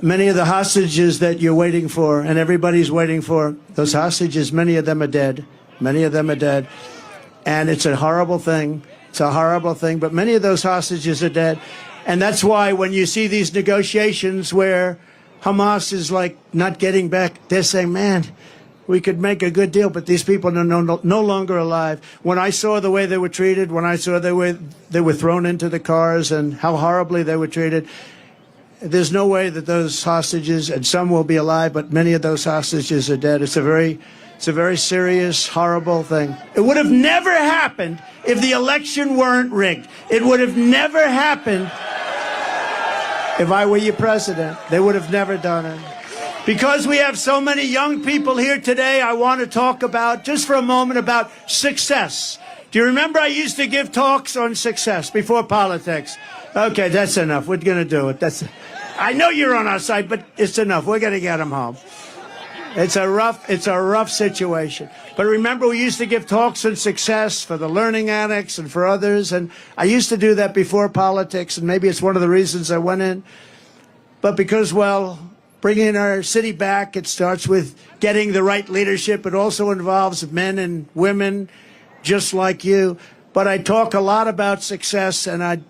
Many of the hostages that you're waiting for and everybody's waiting for, those hostages, many of them are dead. Many of them are dead. And it's a horrible thing. It's a horrible thing. But many of those hostages are dead. And that's why when you see these negotiations where Hamas is like not getting back, they're saying, man, we could make a good deal, but these people are no longer alive. When I saw the way they were treated, when I saw they were thrown into the cars and how horribly they were treated, there's no way that those hostages, and some will be alive, but many of those hostages are dead. It's a very serious, horrible thing. It would have never happened if the election weren't rigged. It would have never happened if I were your president. They would have never done it. Because we have so many young people here today, I want to talk about, just for a moment, about success. Do you remember I used to give talks on success before politics? Okay, that's enough. We're going to do it. I know you're on our side, but it's enough. We're going to get them home. It's a rough situation. But remember, we used to give talks on success for the learning addicts and for others. And I used to do that before politics, and maybe it's one of the reasons I went in. But because, well, bringing our city back, it starts with getting the right leadership. It also involves men and women just like you. But I talk a lot about success, and I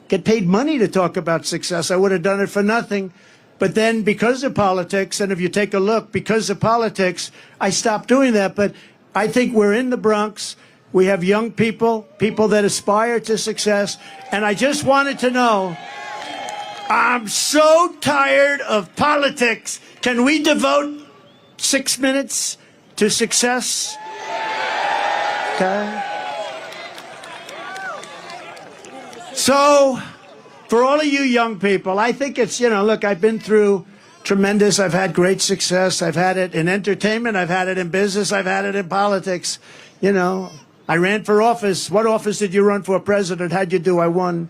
get paid money to talk about success. I would have done it for nothing. But then because of politics, and if you take a look, because of politics, I stopped doing that. But I think we're in the Bronx. We have young people, people that aspire to success. And I just wanted to know, I'm so tired of politics. Can we devote 6 minutes to success? Okay. So, for all of you young people, I think it's, look, I've been through tremendous, I've had great success. I've had it in entertainment, I've had it in business, I've had it in politics. I ran for office. What office did you run for? President? How'd you do? I won.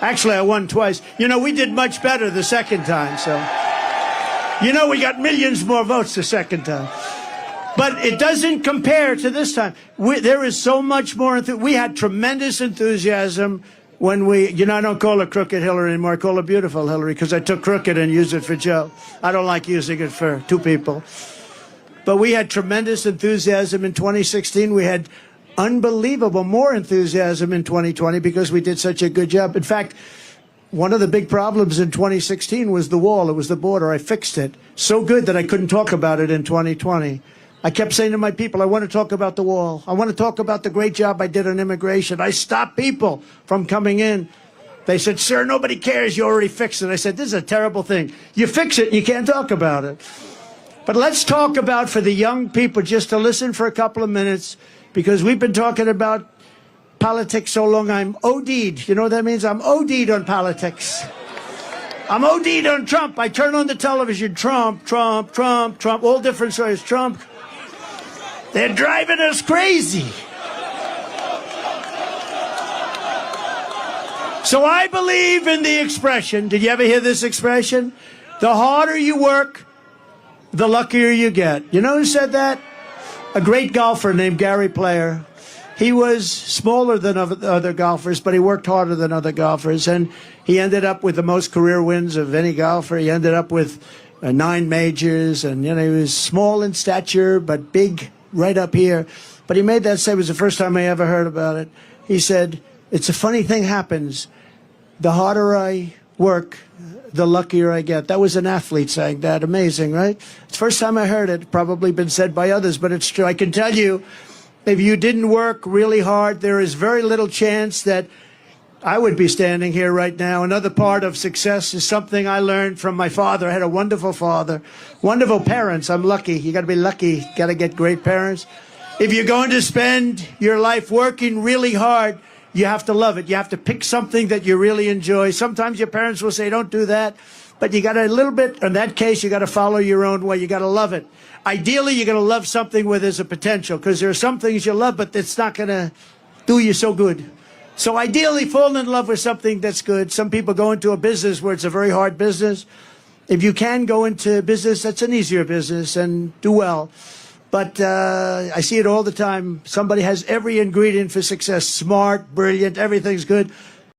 Actually, I won twice. We did much better the second time, so. We got millions more votes the second time. But it doesn't compare to this time. There is so much more. We had tremendous enthusiasm when I don't call her Crooked Hillary anymore. I call her Beautiful Hillary because I took crooked and used it for Joe. I don't like using it for two people. But we had tremendous enthusiasm in 2016. We had unbelievable more enthusiasm in 2020 because we did such a good job. In fact, one of the big problems in 2016 was the wall. It was the border. I fixed it so good that I couldn't talk about it in 2020. I kept saying to my people, I want to talk about the wall. I want to talk about the great job I did on immigration. I stopped people from coming in. They said, sir, nobody cares. You already fixed it. I said, this is a terrible thing. You fix it and you can't talk about it. But let's talk about, for the young people, just to listen for a couple of minutes, because we've been talking about politics so long, I'm OD'd. You know what that means? I'm OD'd on politics. I'm OD'd on Trump. I turn on the television, Trump, Trump, Trump, Trump, all different stories, Trump. They're driving us crazy. So I believe in the expression. Did you ever hear this expression? The harder you work, the luckier you get. You know who said that? A great golfer named Gary Player. He was smaller than other golfers, but he worked harder than other golfers. And he ended up with the most career wins of any golfer. He ended up with 9 majors. And, he was small in stature, but big right up here. But he made that say, it was the first time I ever heard about it. He said, it's a funny thing happens. The harder I work, the luckier I get. That was an athlete saying that. Amazing, right? It's the first time I heard it. Probably been said by others, but it's true. I can tell you, if you didn't work really hard, there is very little chance that I would be standing here right now. Another part of success is something I learned from my father. I had a wonderful father, wonderful parents. I'm lucky. You got to be lucky. Got to get great parents. If you're going to spend your life working really hard, you have to love it. You have to pick something that you really enjoy. Sometimes your parents will say, don't do that. But you got a little bit, in that case, you got to follow your own way. You got to love it. Ideally, you're going to love something where there's a potential, because there are some things you love, but it's not going to do you so good. So ideally, fall in love with something that's good. Some people go into a business where it's a very hard business. If you can go into business, that's an easier business, and do well. But I see it all the time. Somebody has every ingredient for success. Smart, brilliant, everything's good.